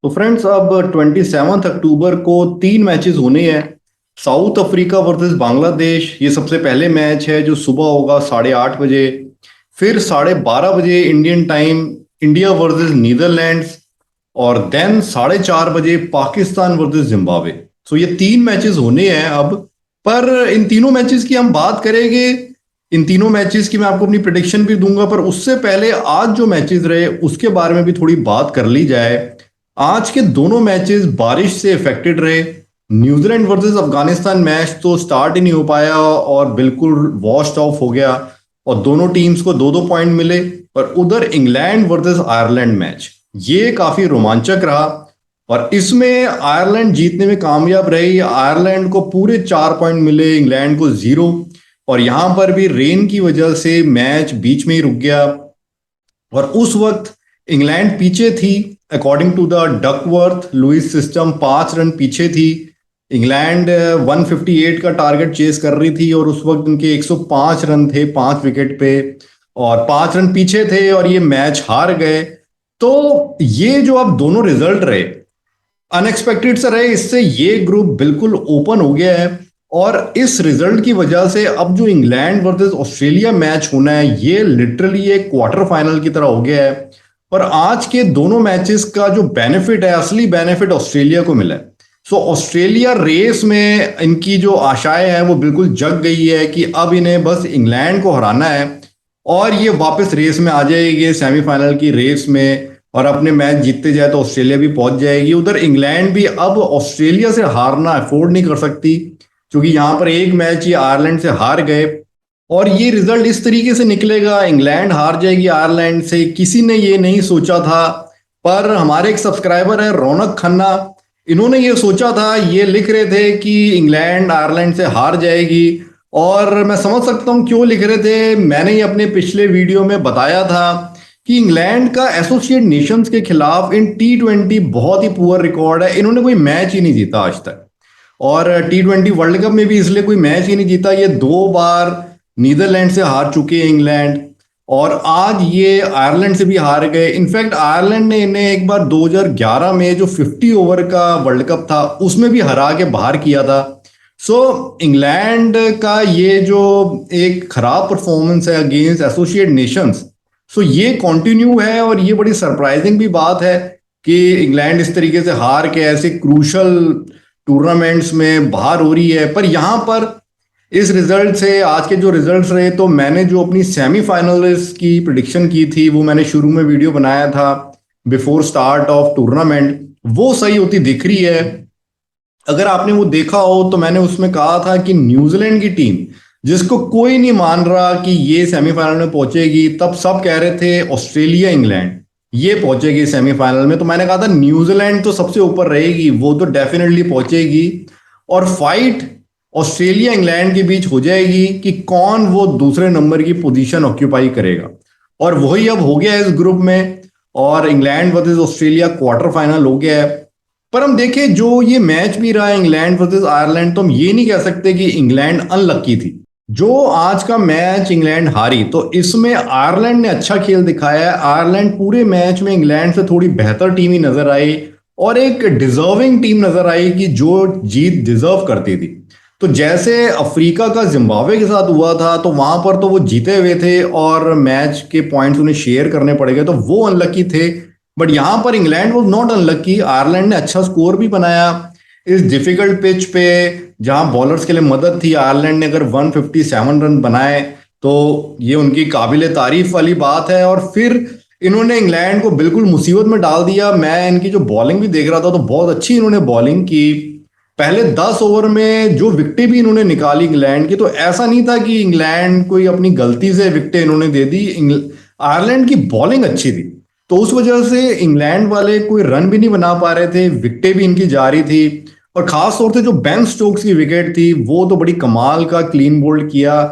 तो फ्रेंड्स अब 27 अक्टूबर को तीन मैचेस होने हैं। साउथ अफ्रीका वर्सेस बांग्लादेश, ये सबसे पहले मैच है जो सुबह होगा 8:30 बजे। फिर 12:30 बजे Indian time India versus Netherlands. और देन 4:30 बजे पाकिस्तान वर्सेस जिम्बाब्वे। सो ये तीन मैचेस होने हैं अब। पर इन तीनों मैचेस की हम बात करेंगे। इन तीनों मैचेस की मैं आपको अपनी प्रिडिक्शन भी दूंगा, पर उससे पहले आज जो मैचेस रहे उसके बारे में भी थोड़ी बात कर ली जाए। आज के दोनों मैचेस बारिश से इफेक्टेड रहे। न्यूजीलैंड वर्सेस अफगानिस्तान मैच तो स्टार्ट ही नहीं हो पाया और बिल्कुल वॉश्ड ऑफ हो गया। और दोनों टीम्स को दो दो पॉइंट मिले। पर उधर इंग्लैंड वर्सेस आयरलैंड मैच, ये काफी रोमांचक रहा। और इसमें आयरलैंड जीतने में कामयाब रही। आयरलैंड को पूरे 4 पॉइंट मिले, इंग्लैंड को 0। और यहां पर भी रेन की वजह से मैच बीच में ही रुक गया। और उस वक्त इंग्लैंड पीछे थी। According to the Duckworth Lewis system 5 run पीछे थी। इंग्लैंड 158 का टारगेट चेस कर रही थी और उस वक्त उनके 105 रन थे 5 विकेट पे। और 5 रन पीछे थे और ये मैच हार गए। तो ये जो अब दोनों रिजल्ट रहे, अनएक्सपेक्टेड से रहे, इससे ये ग्रुप बिल्कुल ओपन हो गया है। और इस रिजल्ट की वजह से अब जो इंग्लैंड वर्सेस ऑस्ट्रेलिया मैच होना है, ये लिटरली एक क्वार्टर फाइनल की तरह हो गया है। और आज के दोनों मैचेस का जो बेनिफिट है, असली बेनिफिट ऑस्ट्रेलिया को मिला है। सो ऑस्ट्रेलिया रेस में इनकी जो आशाएं हैं वो बिल्कुल जग गई है कि अब इन्हें बस इंग्लैंड को हराना है और ये वापस रेस में आ जाएगी, सेमीफाइनल की रेस में। और अपने मैच जीतते जाए तो ऑस्ट्रेलिया भी पहुंच जाएगी। उधर इंग्लैंड भी अब ऑस्ट्रेलिया से हारना अफोर्ड नहीं कर सकती, क्योंकि यहां पर एक मैच ये आयरलैंड से हार गए। और ये रिजल्ट इस तरीके से निकलेगा, इंग्लैंड हार जाएगी आयरलैंड से, किसी ने ये नहीं सोचा था। पर हमारे एक सब्सक्राइबर है रौनक खन्ना, इन्होंने ये सोचा था, ये लिख रहे थे कि इंग्लैंड आयरलैंड से हार जाएगी। और मैं समझ सकता हूँ क्यों लिख रहे थे। मैंने ही अपने पिछले वीडियो में बताया था कि इंग्लैंड का एसोसिएट नेशंस के खिलाफ इन T20 बहुत ही पुअर रिकॉर्ड है। इन्होंने कोई मैच ही नहीं जीता आज तक। और T20 वर्ल्ड कप में भी इसलिए कोई मैच ही नहीं जीता। ये 2 बार नीदरलैंड से हार चुके हैं इंग्लैंड। और आज ये आयरलैंड से भी हार गए। इनफैक्ट आयरलैंड ने इन्हें एक बार 2011 में जो 50 ओवर का वर्ल्ड कप था उसमें भी हरा के बाहर किया था। सो इंग्लैंड का ये जो एक खराब परफॉर्मेंस है अगेंस्ट एसोसिएट नेशंस, सो ये कंटिन्यू है। और ये बड़ी सरप्राइजिंग भी बात है कि इंग्लैंड इस तरीके से हार के ऐसे क्रूशल टूर्नामेंट्स में बाहर हो रही है। पर यहां पर इस रिजल्ट से, आज के जो रिजल्ट्स रहे, तो मैंने जो अपनी सेमीफाइनलिस्ट की प्रिडिक्शन की थी वो मैंने शुरू में वीडियो बनाया था बिफोर स्टार्ट ऑफ टूर्नामेंट, वो सही होती दिख रही है। अगर आपने वो देखा हो तो मैंने उसमें कहा था कि न्यूजीलैंड की टीम, जिसको कोई नहीं मान रहा कि ये सेमीफाइनल में पहुंचेगी, तब सब कह रहे थे ऑस्ट्रेलिया इंग्लैंड ये पहुंचेगी सेमीफाइनल में, तो मैंने कहा था न्यूजीलैंड तो सबसे ऊपर रहेगी, वो तो डेफिनेटली पहुंचेगी। और फाइट ऑस्ट्रेलिया इंग्लैंड के बीच हो जाएगी कि कौन वो दूसरे नंबर की पोजीशन ऑक्यूपाई करेगा। और वही अब हो गया इस ग्रुप में। और England versus Australia quarter final हो गया है। पर हम देखें जो ये मैच भी रहा है इंग्लैंड वर्सेस आयरलैंड, तो हम ये नहीं कह सकते कि इंग्लैंड अनलक्की थी। जो आज का मैच इंग्लैंड हारी, तो इसमें आयरलैंड ने अच्छा खेल दिखाया है। आयरलैंड पूरे मैच में इंग्लैंड से थोड़ी बेहतर टीम ही नजर आई और एक डिजर्विंग टीम नजर आई कि जो जीत डिजर्व करती थी। तो जैसे अफ्रीका का जिम्बाब्वे के साथ हुआ था, तो वहां पर तो वो जीते हुए थे और मैच के पॉइंट्स उन्हें शेयर करने पड़ गए, तो वो अनलकी थे। बट यहां पर England was not unlucky. Ireland ने अच्छा स्कोर भी बनाया इस डिफिकल्ट पिच पे, जहां बॉलर्स के लिए मदद थी। आयरलैंड ने अगर 157 रन बनाए तो ये उनकी काबिल तारीफ वाली बात है। और फिर इन्होंने इंग्लैंड को बिल्कुल मुसीबत में डाल दिया। मैं इनकी जो बॉलिंग भी देख रहा था तो बहुत अच्छी इन्होंने बॉलिंग की। पहले 10 ओवर में जो विकेटें भी इन्होंने निकाली इंग्लैंड की, तो ऐसा नहीं था कि इंग्लैंड कोई अपनी गलती से विकेटें इन्होंने दे दी। आयरलैंड की बॉलिंग अच्छी थी, तो उस वजह से इंग्लैंड वाले कोई रन भी नहीं बना पा रहे थे, विकेटें भी इनकी जा रही थी। और खास तौर से जो बेन स्टोक्स की विकेट थी वो तो बड़ी कमाल का क्लीन बोल्ड किया।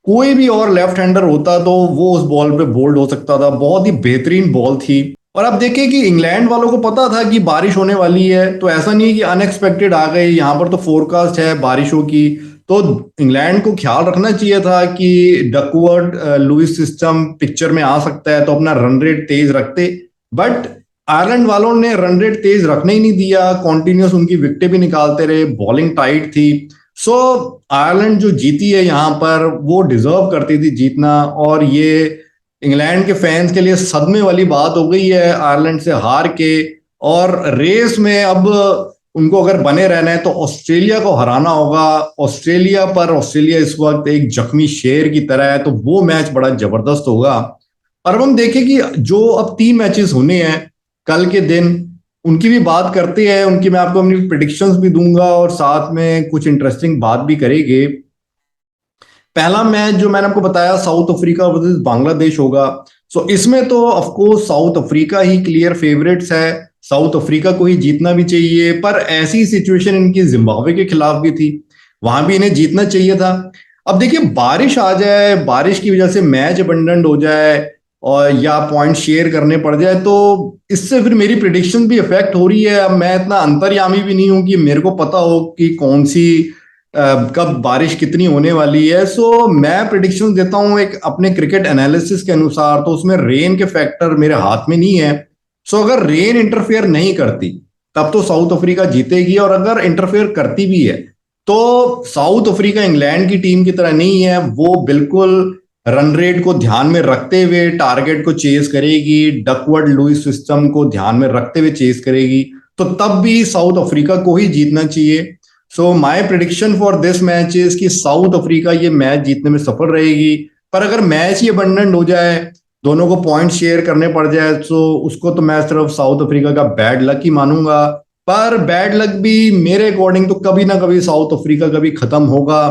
कोई भी और लेफ्ट हैंडर होता तो वो उस बॉल पे बोल्ड हो सकता था। बहुत ही बेहतरीन बॉल थी। और आप देखिए कि इंग्लैंड वालों को पता था कि बारिश होने वाली है, तो ऐसा नहीं है कि अनएक्सपेक्टेड आ गई। यहाँ पर तो फोरकास्ट है बारिशों की, तो इंग्लैंड को ख्याल रखना चाहिए था कि डकवर्थ लुइस सिस्टम पिक्चर में आ सकता है, तो अपना रन रेट तेज रखते। बट आयरलैंड वालों ने रन रेट तेज रखने ही नहीं दिया, कॉन्टिन्यूस उनकी विकेटें भी निकालते रहे, बॉलिंग टाइट थी। सो आयरलैंड जो जीती है यहाँ पर वो डिजर्व करती थी जीतना, और ये इंग्लैंड के फैंस के लिए सदमे वाली बात हो गई है आयरलैंड से हार के। और रेस में अब उनको अगर बने रहना है तो ऑस्ट्रेलिया को हराना होगा। ऑस्ट्रेलिया पर ऑस्ट्रेलिया इस वक्त एक जख्मी शेर की तरह है, तो वो मैच बड़ा जबरदस्त होगा। और अब हम देखें कि जो अब 3 मैचेस होने हैं कल के दिन, उनकी भी बात करते हैं, उनकी मैं आपको अपनी प्रिडिक्शंस भी दूंगा और साथ में कुछ इंटरेस्टिंग बात भी करेंगे। पहला मैच जो मैंने आपको बताया साउथ अफ्रीका वर्सेस बांग्लादेश होगा। सो इसमें तो of course south Africa he clear favourites है, साउथ अफ्रीका को ही जीतना भी चाहिए। पर ऐसी सिचुएशन इनकी जिम्बाब्वे के खिलाफ भी थी, वहां भी इन्हें जीतना चाहिए था। अब देखिए बारिश आ जाए, बारिश की वजह से मैच अबंडंट हो जाए और या पॉइंट शेयर करने पड़ जाए, तो इससे फिर मेरी प्रिडिक्शन भी इफेक्ट हो रही है। अब मैं इतना अंतर्यामी भी नहीं हूं कि मेरे को पता हो कि कौन सी कब बारिश कितनी होने वाली है। सो मैं प्रिडिक्शन देता हूं एक अपने क्रिकेट एनालिसिस के अनुसार, तो उसमें रेन के फैक्टर मेरे हाथ में नहीं है। सो अगर रेन इंटरफेयर नहीं करती तब तो साउथ अफ्रीका जीतेगी, और अगर इंटरफेयर करती भी है तो साउथ अफ्रीका इंग्लैंड की टीम की तरह नहीं है, वो बिल्कुल रन रेट को ध्यान में रखते हुए टारगेट को चेस करेगी, डकवर्ड लुईस सिस्टम को ध्यान में रखते हुए चेस करेगी। तो तब भी साउथ अफ्रीका को ही जीतना चाहिए। So my prediction for this match is कि साउथ अफ्रीका ये मैच जीतने में सफल रहेगी। पर अगर मैच ही अबंडंट हो जाए, दोनों को पॉइंट शेयर करने पड़ जाए, तो उसको तो मैं सिर्फ साउथ अफ्रीका का बैड लक ही मानूंगा। पर बैड लक भी मेरे अकॉर्डिंग तो कभी ना कभी साउथ अफ्रीका का भी खत्म होगा।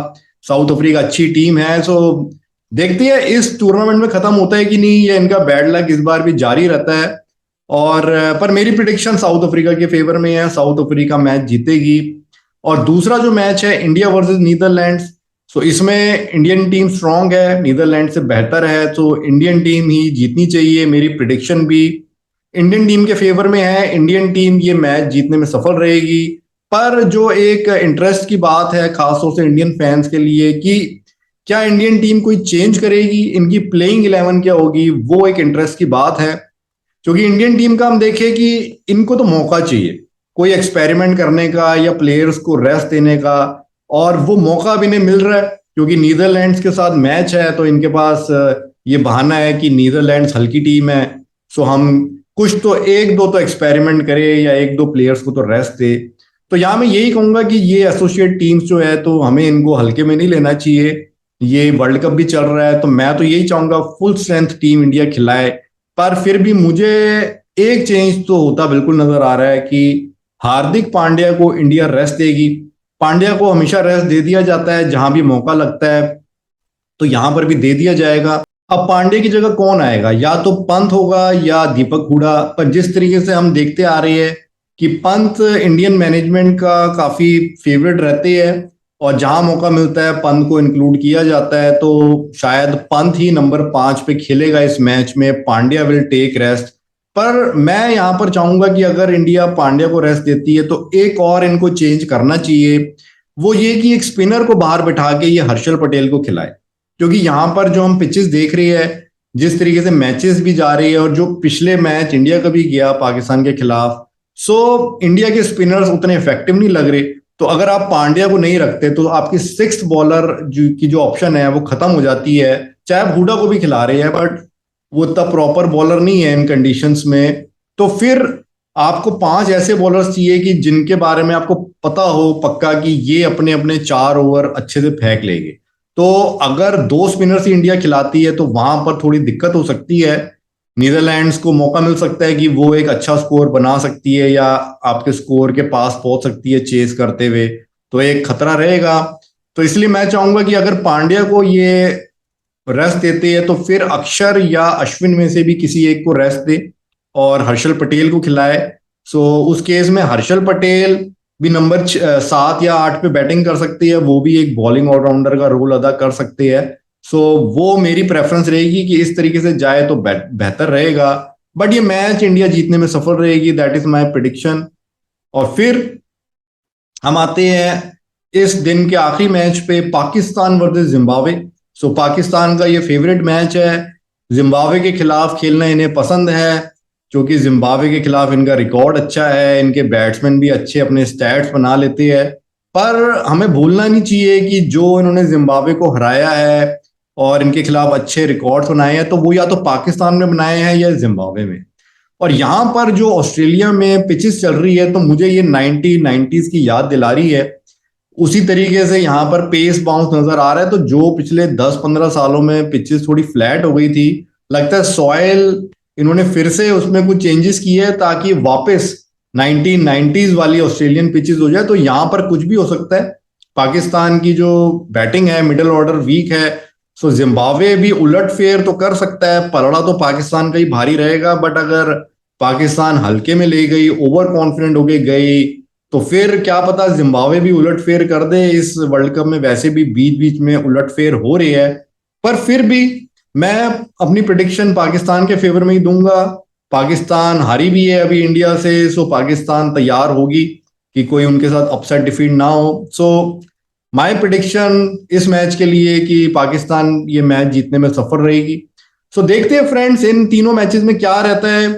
साउथ अफ्रीका अच्छी टीम है, सो देखते हैं इस टूर्नामेंट में खत्म होता है कि नहीं, या इनका बैड लक इस बार भी जारी रहता है। और पर मेरी प्रिडिक्शन साउथ अफ्रीका के फेवर में है, साउथ अफ्रीका मैच जीतेगी। और दूसरा जो मैच है इंडिया वर्सेस नीदरलैंड्स, सो इसमें इंडियन टीम स्ट्रांग है, नीदरलैंड से बेहतर है, तो इंडियन टीम ही जीतनी चाहिए। मेरी प्रिडिक्शन भी इंडियन टीम के फेवर में है, इंडियन टीम ये मैच जीतने में सफल रहेगी। पर जो एक इंटरेस्ट की बात है खासतौर से इंडियन फैंस के लिए, कि क्या इंडियन टीम कोई चेंज करेगी, इनकी प्लेइंग 11 क्या होगी, वो एक इंटरेस्ट की बात है। क्योंकि इंडियन टीम का हम देखें कि इनको तो मौका चाहिए कोई एक्सपेरिमेंट करने का या प्लेयर्स को रेस्ट देने का, और वो मौका भी नहीं मिल रहा है। क्योंकि नीदरलैंड्स के साथ मैच है तो इनके पास ये बहाना है कि नीदरलैंड्स हल्की टीम है, सो हम कुछ तो एक दो तो एक्सपेरिमेंट करें या एक दो प्लेयर्स को तो रेस्ट दे। तो यहाँ मैं यही कहूंगा कि ये एसोसिएट टीम्स जो है तो हमें इनको हल्के में नहीं लेना चाहिए। ये वर्ल्ड कप भी चल रहा है, तो मैं तो यही चाहूंगा फुल स्ट्रेंथ टीम इंडिया खिलाए। पर फिर भी मुझे एक चेंज तो होता बिल्कुल नजर आ रहा है कि हार्दिक पांड्या को इंडिया रेस्ट देगी। पांड्या को हमेशा रेस्ट दे दिया जाता है जहां भी मौका लगता है, तो यहां पर भी दे दिया जाएगा। अब पांड्या की जगह कौन आएगा, या तो पंत होगा या दीपक हुडा। पर जिस तरीके से हम देखते आ रहे हैं कि पंत इंडियन मैनेजमेंट का काफी फेवरेट रहते हैं, और जहां मौका मिलता है पंत को इंक्लूड किया जाता है, तो शायद पंत ही नंबर 5 पे खेलेगा इस मैच में, पांड्या विल टेक रेस्ट। पर मैं यहां पर चाहूंगा कि अगर इंडिया पांड्या को रेस्ट देती है तो एक और इनको चेंज करना चाहिए, वो ये कि एक स्पिनर को बाहर बिठा के ये हर्षल पटेल को खिलाए। क्योंकि यहाँ पर जो हम पिचेस देख रहे हैं, जिस तरीके से मैचेस भी जा रही है, और जो पिछले मैच इंडिया का भी गया पाकिस्तान के खिलाफ, सो इंडिया के स्पिनर्स उतने इफेक्टिव नहीं लग रहे। तो अगर आप पांड्या को नहीं रखते तो आपकी 6th बॉलर की जो ऑप्शन है वो खत्म हो जाती है। चाहे आप हुडा को भी खिला रहे हैं, बट वो इतना प्रॉपर बॉलर नहीं है इन कंडीशंस में। तो फिर आपको 5 ऐसे बॉलर्स चाहिए कि जिनके बारे में आपको पता हो पक्का कि ये अपने अपने 4 ओवर अच्छे से फेंक लेंगे। तो अगर 2 स्पिनर्स ही इंडिया खिलाती है तो वहां पर थोड़ी दिक्कत हो सकती है। नीदरलैंड्स को मौका मिल सकता है कि वो एक अच्छा स्कोर बना सकती है या आपके स्कोर के पास पहुंच सकती है चेस करते हुए, तो एक खतरा रहेगा। तो इसलिए मैं चाहूंगा कि अगर पांड्या को ये रेस्ट देते हैं तो फिर अक्षर या अश्विन में से भी किसी एक को रेस्ट दे और हर्षल पटेल को खिलाए। सो उस केस में हर्षल पटेल भी नंबर 7 या 8 पे बैटिंग कर सकती है, वो भी एक बॉलिंग ऑलराउंडर का रोल अदा कर सकते हैं। सो वो मेरी प्रेफरेंस रहेगी कि इस तरीके से जाए तो बेहतर रहेगा। बट ये मैच इंडिया जीतने में सफल रहेगी, दैट इज माय प्रिडिक्शन। और फिर हम आते हैं इस दिन के आखिरी मैच पे, पाकिस्तान वर्सेस जिम्बाब्वे। सो पाकिस्तान का ये फेवरेट मैच है, जिम्बाब्वे के खिलाफ खेलना इन्हें पसंद है। क्योंकि जिम्बाब्वे के खिलाफ इनका रिकॉर्ड अच्छा है, इनके बैट्समैन भी अच्छे अपने स्टैट्स बना लेते हैं। पर हमें भूलना नहीं चाहिए कि जो इन्होंने जिम्बाब्वे को हराया है और इनके खिलाफ अच्छे रिकॉर्ड्स बनाए हैं, तो वो या तो पाकिस्तान में बनाए हैं या जिम्बाब्वे में। और यहाँ पर जो ऑस्ट्रेलिया में पिचेस चल रही है, तो मुझे ये 90s की याद दिला रही है। उसी तरीके से यहाँ पर पेस बाउंस नजर आ रहा है। तो जो पिछले 10-15 सालों में पिचेस थोड़ी फ्लैट हो गई थी, लगता है सॉइल इन्होंने फिर से उसमें कुछ चेंजेस किए हैं ताकि वापस 1990s वाली ऑस्ट्रेलियन पिचेस हो जाए। तो यहाँ पर कुछ भी हो सकता है। पाकिस्तान की जो बैटिंग है, मिडिल ऑर्डर वीक है, सो जिम्बाब्वे भी उलट फेर तो कर सकता है। पलड़ा तो पाकिस्तान का ही भारी रहेगा, बट अगर पाकिस्तान हल्के में ले गई, ओवर कॉन्फिडेंट होके गई, तो फिर क्या पता जिम्बाब्वे भी उलटफेर कर दे। इस वर्ल्ड कप में वैसे भी बीच बीच में उलटफेर हो रही है, पर फिर भी मैं अपनी प्रिडिक्शन पाकिस्तान के फेवर में ही दूंगा। पाकिस्तान हारी भी है अभी इंडिया से, सो पाकिस्तान तैयार होगी कि कोई उनके साथ अपसेट डिफीट ना हो। सो माय प्रिडिक्शन इस मैच के लिए कि पाकिस्तान ये मैच जीतने में सफल रहेगी। सो देखते हैं फ्रेंड्स, इन तीनों मैचेस में क्या रहता है,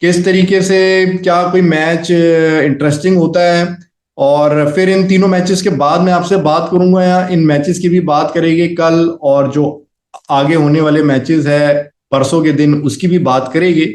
किस तरीके से क्या कोई मैच इंटरेस्टिंग होता है। और फिर इन तीनों मैचेस के बाद मैं आपसे बात करूंगा, या इन मैचेस की भी बात करेंगे कल, और जो आगे होने वाले मैचेस है परसों के दिन उसकी भी बात करेंगे।